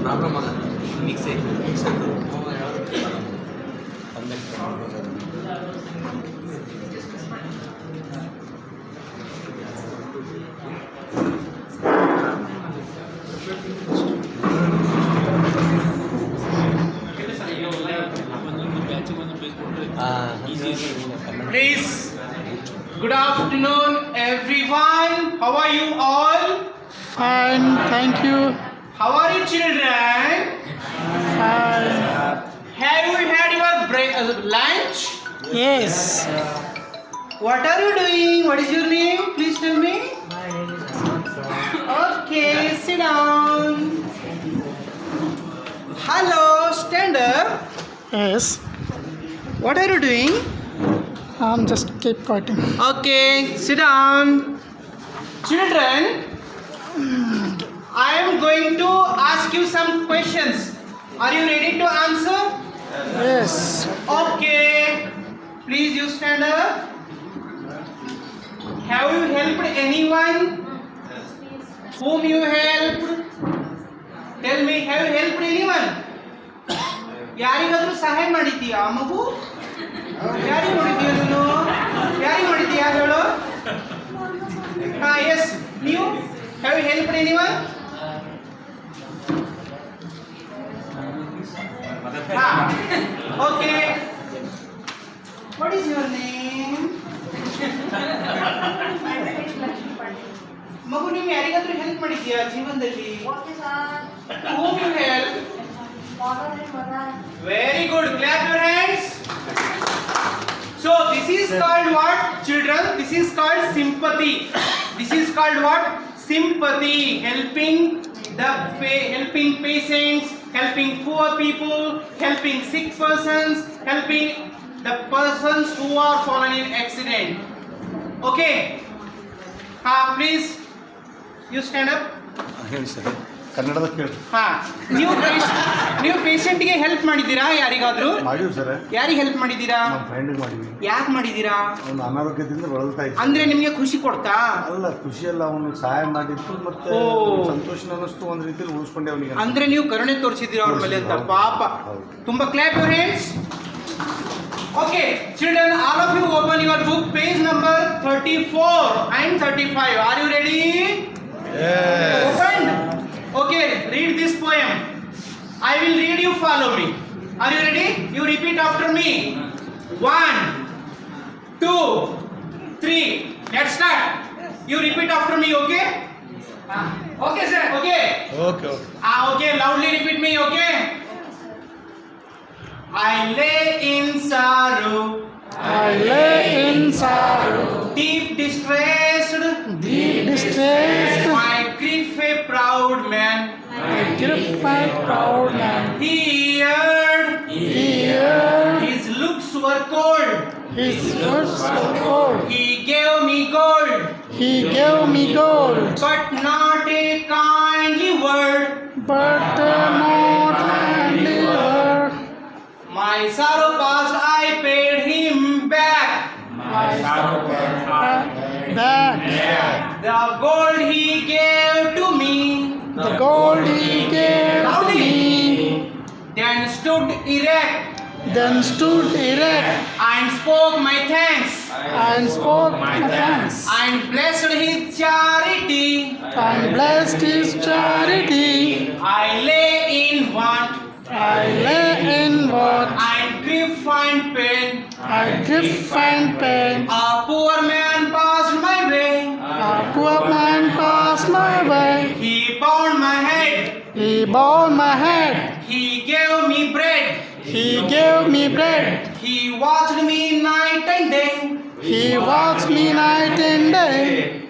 Problem ಅಲ್ಲ mix ಆಯ್ತು Please, good afternoon everyone. How are you all? Fine, thank you. How are you children? Fine. Have you had your lunch? Yes. What are you doing? What is your name? Please tell me. Okay, sit down. Hello, stand up. Yes. What are you doing? I'm just keep quieting. Okay, sit down. Children, I am going to ask you some questions. Are you ready to answer? Yes. Okay. Please you stand up. Have you helped anyone? Whom you helped? Tell me, have you helped anyone? ಯಾರಿಗಾದ್ರೂ ಸಹಾಯ ಮಾಡಿದ್ದೀಯಾ ಮಗು? ಯಾರಿಗೆ ಮಾಡಿದ್ದೀಯ ನೀನು? ಯಾರಿಗೆ ಮಾಡಿದ್ದೀಯಾ ಹೇಳು? Yes, ನೀವು? Have you helped anyone? Okay. What is your name? ಮಗು ನೀವು ಯಾರಿಗಾದ್ರೂ ಹೆಲ್ಪ್ ಮಾಡಿದ್ದೀಯಾ ಜೀವನದಲ್ಲಿ? Whom you help? Very good. Clap your hands. So this is called what, children? This is called sympathy. This is called what? Sympathy. Helping helping patients, helping poor people, helping sick persons, helping the persons who are fallen in accident. Okay. Please you stand up. ಹೇಳಿ sir ಕನ್ನಡದ ಕೇಳಿ. ನೀವು ಪೇಷಂಟ್ಗೆ help ಮಾಡಿದ್ದೀರಾ? ಯಾರಿಗಾದ್ರೂ ಮಾಡಿವಿ sir. ಯಾರಿಗೆ help ಮಾಡಿದ್ದೀರಾ? ನಮ್ಮ ಫ್ರೆಂಡ್ಗೆ ಮಾಡಿವಿ. ಯಾಕೆ ಮಾಡಿದ್ದೀರಾ? ಅವನು ಅನಾರೋಗ್ಯದಿಂದ ಬಳಲ್ತಾ ಇದ್ದ. ಅಂದ್ರೆ ನಿಮಗೆ ಖುಷಿ ಕೊಡ್ತಾ? ಅಲ್ಲ, ಖುಷಿ ಅಲ್ಲ, ಅವನು ಸಹಾಯ ಮಾಡಿದ್ದು ಮತ್ತೆ ಸಂತೋಷ ಅನ್ನಿಸ್ತು, ಒಂದ್ ರೀತಿಯಲ್ಲಿ ಉಳಿಸ್ಕೊಂಡೆ ಅವನಿಗೆ. ಅಂದ್ರೆ ನೀವು ಕರುಣೆ ತೋರಿಸಿದ್ದೀರಾ ಅವ್ರ ಮೇಲೆ ಅಂತ. ಪಾಪ. ತುಂಬಾ clap your hands. Okay, children, all of you open your book, page number 34 and 35. Are you ready? Yes. Opened? Okay, read this poem. I will read, you follow me. Are you ready? You repeat after me. 1, 2, 3. Let's start. You repeat after me, okay? Okay, sir. Okay. Okay. Okay, loudly repeat me, okay? I lay in sorrow. I lay in sorrow, Deep distressed. deep distressed. My grief a proud man. I grip my proud man. He heard. Here, His looks were cold. his words so cold. He gave me gold, He gave me gold, but not a kindly word. but not kindly word. My sorrow past, I paid him back. My sorrow back. The gold he gave to me, The gold he gave to me, then stood erect then stood erect and spoke my thanks and spoke my thanks and blessed his charity. and blessed his charity. I lay in want I lay in want, and grief and pain. I grief and pain. A poor man passed my way. A poor man passed my way. He bound my head. He bowed my head. He gave me bread. He gave me bread. He watched me night and day. He watched me night and day.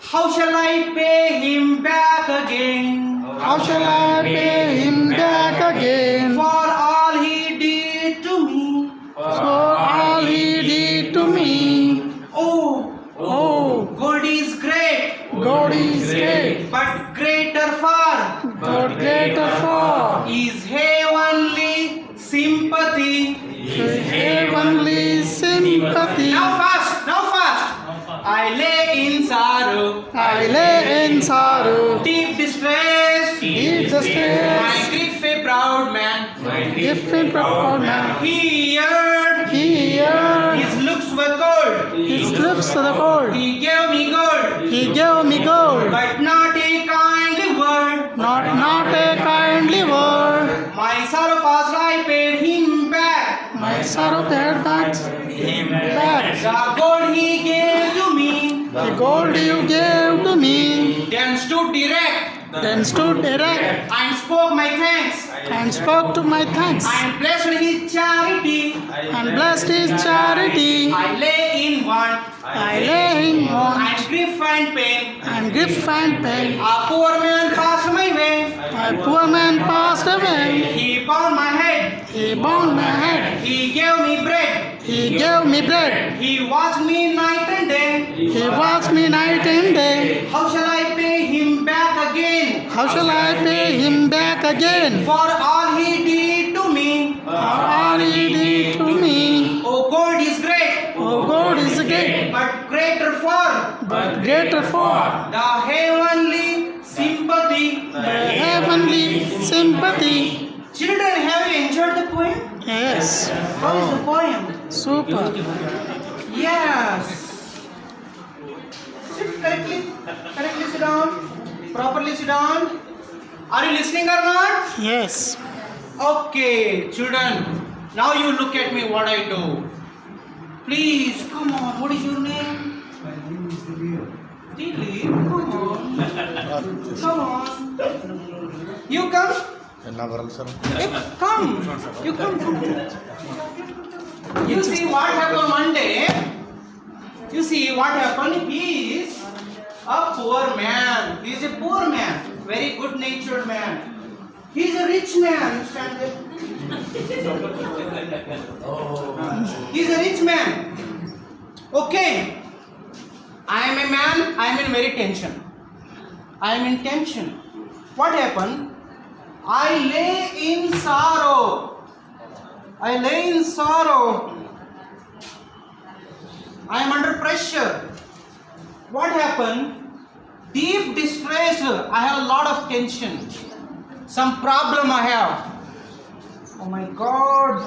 How shall I pay him back again? How shall I pay him back again For all he did to me. for all he did to me? Oh, Oh, gold is great, God is great, but greater far but greater far is heavenly sympathy. is heavenly sympathy. Now fast, now fast. I lay in sorrow, I lay in sorrow, deep distress. deep distress. My grief a proud man. If in proud man, He heard, here his looks were cold. his lips to the cold. He gave me gold, He gave me gold, but not a kindly word. not a kindly word. My sorrow past, I paid him back. My sorrow paid back. The gold he gave to me, The gold you gave to me, then stood erect then stood erect and spoke my thanks and spoke to my thanks and blessed his charity. and blessed his charity. I lay in want I lay in want and grief and pain. and grief and pain. A poor man passed my way. My poor man passed away. He bound my head. He bound my head. He gave me bread. He gave me bread. He watched me night and day. He watched me night and day. How shall I pay him back again How shall I pay him back again for all he did to me? for all he did to me? Oh, gold is great, Oh, God is great, but greater far but greater for the heavenly sympathy. the heavenly sympathy. Children, have you enjoyed the poem? Yes. How is the poem? Super. Yes. Sit correctly. Correctly sit down. Properly sit down. Are you listening or not? Yes. Okay, children. Now you look at me what I do. Please, come on. What is your name? Dilip. Come on. Come on. You come. Hey, come. You come. You see what happened one day? You see what happened? He is a poor man. He is a poor man. Very good natured man. He is a rich man. You stand there. He is a rich man. Okay. I am a man. I am in very tension. I am in tension. What happened? I lay in sorrow. I lay in sorrow. I am under pressure. What happened? Deep distress. I have a lot of tension. Some problem I have. Oh my God.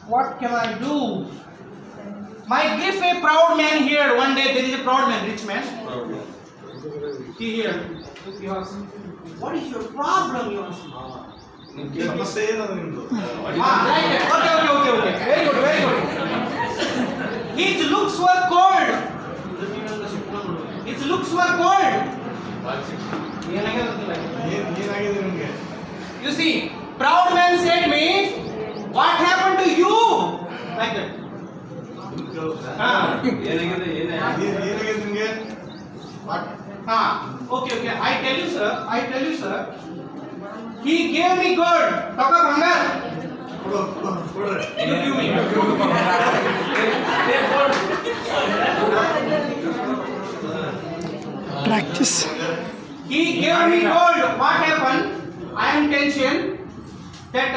What can I do? My grief a proud man here. One day there is a proud man, rich man. He here. You ask, what is your problem? You ask. ಸಮಸ್ಯೆ ಏನದು ನಿಮ್ದು Right. Okay. Very good. His looks were cold. His looks were cold. ಏನಾಗಿದೆ ನಿಮ್ಗೆ You see, proud man said me, what happened to you? Like that. ಏನಾಗಿದೆ ನಿಮ್ಗೆ Okay. I tell you, sir. He gave me gold. Taka bhangar. ಕೊಡ್ರಿ You give me. Practice. He gave me gold. What happened? I am in tension. That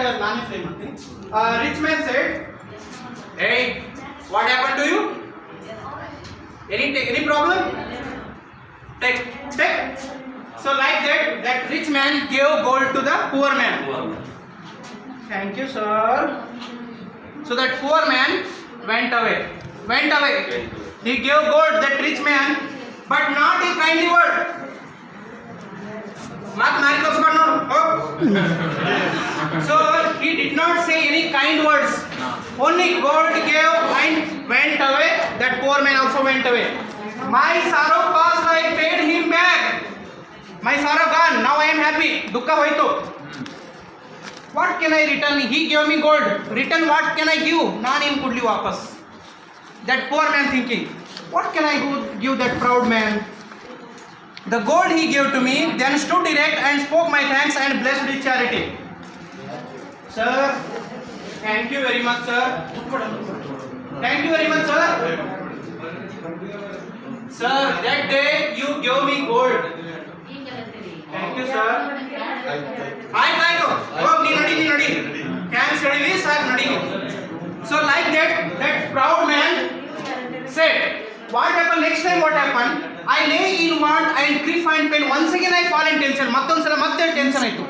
rich man said, "Hey, what happened to you? Any problem? Take. So like that rich man gave gold to the poor man. Thank you, sir. So that poor man went away. He gave gold that rich man, but not a kindly word. So he did not say any kind words. Only gold gave and went away. That poor man also went away. My sorrow past, I paid him back. My sorrow gone. Now I am happy. Dukha hoito. What can I return? He gave me gold. Return what can I give? Naan in kudli wapas. That poor man thinking, what can I give that proud man? The gold he gave to me, then stood erect and spoke my thanks and blessed his charity. Sir, thank you very much, sir. Thank you very much, sir. Sir, that day you gave me gold. Thank you, sir. ಆಯ್ತು ಹೋಗಿ ನೀ ನಡಿ thanks ಹೇಳಿವಿ ಸಾಕು ನಡಿ. So like that proud man said, What happened next time? What happened? I lay in one and grief and pain. Once again I fall in tension. ಮತ್ತೊಂದ್ಸಲ ಮತ್ತೆ tension ಆಯ್ತು.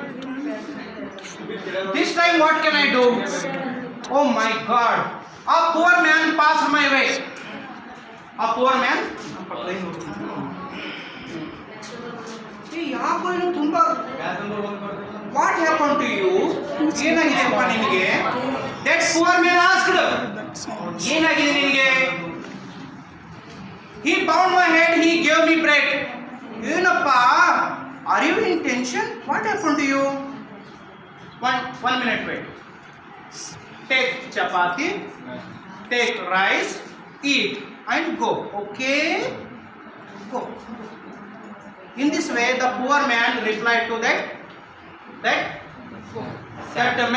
This time what can I do? Oh my God! A poor man passed my way. A poor man. ಯಾಕೋ ಏನು ತುಂಬಾ What happened to you? ಏನಾಗಿದೆಪ್ಪ ನಿನಗೆ? That poor man asked. ಏನಾಗಿದೆ ನಿನಗೆ? He bound my head, he gave me bread. ಏನಪ್ಪ? Are you in tension? What happened to you? One minute wait. Take chapati, take rice, eat and go. Okay? Go. In this way, the poor man replied to that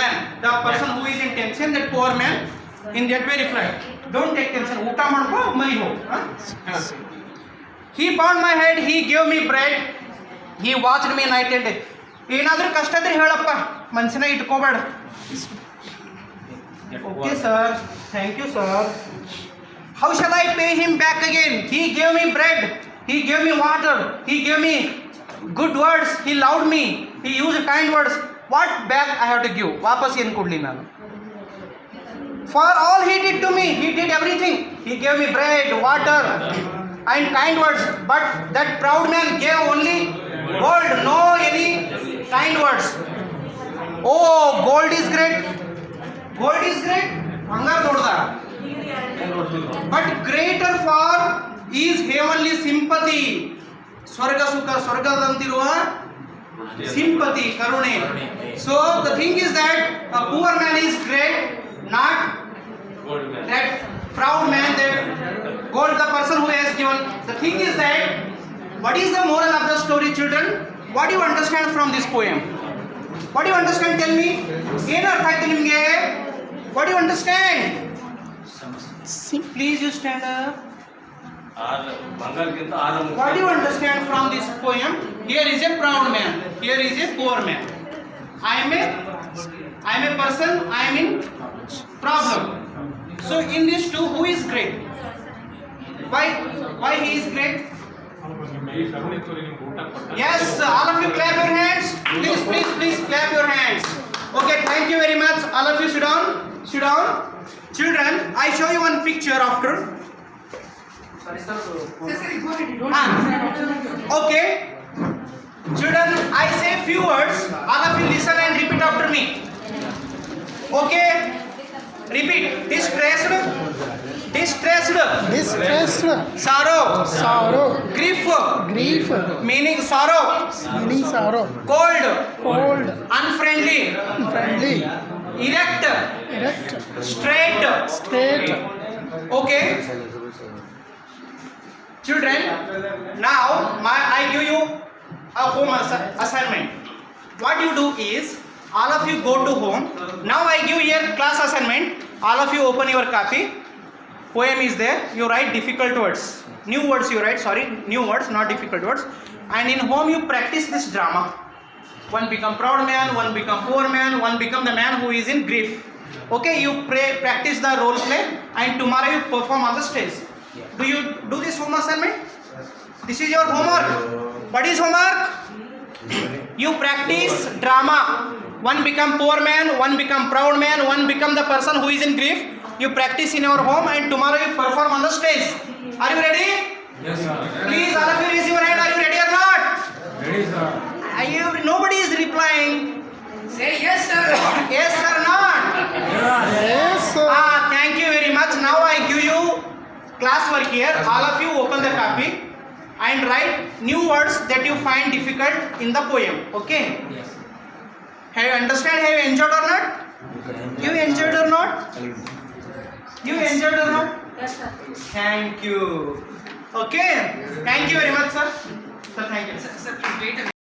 man, the person who is in tension, that poor man, in that way replied, don't take tension, uta madko mari ho. He bound my head, he gave me bread, he watched me night and day. ಏನಾದರೂ ಕಷ್ಟ ಇದ್ರೆ ಹೇಳಪ್ಪ, ಮನಸ್ಸಿನಾಗ ಇಟ್ಕೋಬೇಡ. Okay sir, thank you sir. How shall I pay him back again? He gave me bread, he gave me water, he gave me good words, he loved me, he used kind words. What back I have to give? ವಾಪಸ್ ಏನು ಕೊಡಲಿ ನಾನು? For all he did to me, he did everything. He gave me bread, water and kind words. But that proud man gave only gold, no any kind words. Oh, gold is great. Gold is great. Hangar dodda. But greater far is heavenly sympathy. Swarga sukha, swargadantiruva sympathy, karune. So the thing is that a poor man is great, not that proud man, that gold the person who has given. The thing is that, what is the moral of the story, children? What do you understand from this poem? What do you understand? Tell me. ಏನು ಅರ್ಥ ಆಯ್ತು ನಿಮಗೆ? What do you understand? Please you stand up. What do you understand from this poem? Here is a proud man, here is a poor man. I am a person, I am in problem. So in these two, who is great? Why he is great? Yes, all of you clap your hands. Please clap your hands. Okay, thank you very much. All of you sit down. Children, I show you one picture after. Okay. Children, I say few words. All of you listen and repeat after me. Okay? Repeat. Distressed. Sorrow. Grief. Meaning sorrow. Cold. Unfriendly. Erect. Straight. Okay. Children, now I give you a home assignment. What you do is, all of you go to home. Now I give you a class assignment. All of you open your copy. Poem is there. You write difficult words. New words you write. Sorry, new words, not difficult words. And in home you practice this drama. One become proud man, one become poor man, one become the man who is in grief. Okay, you practice the role play, and tomorrow you perform on the stage. Do you do this home assignment? This is your homework. What is homework? You practice drama. One become poor man, one become proud man, one become the person who is in grief. You practice in your home, and tomorrow you perform on the stage. Are you ready? Yes, sir. Please, all of you raise your hand. Are you ready or not? Ready, sir. Nobody is replying. Say yes, sir. Yes, sir, not. Yes, sir. Thank you very much. Now I give you classwork here. All of you open the copy and write new words that you find difficult in the poem. Okay? Yes. Have you understand? Have you enjoyed or not? You enjoyed or not? You enjoyed or not? Yes, sir. Thank you. Okay? Thank you very much, sir. Sir, thank you. Sir, please wait a minute.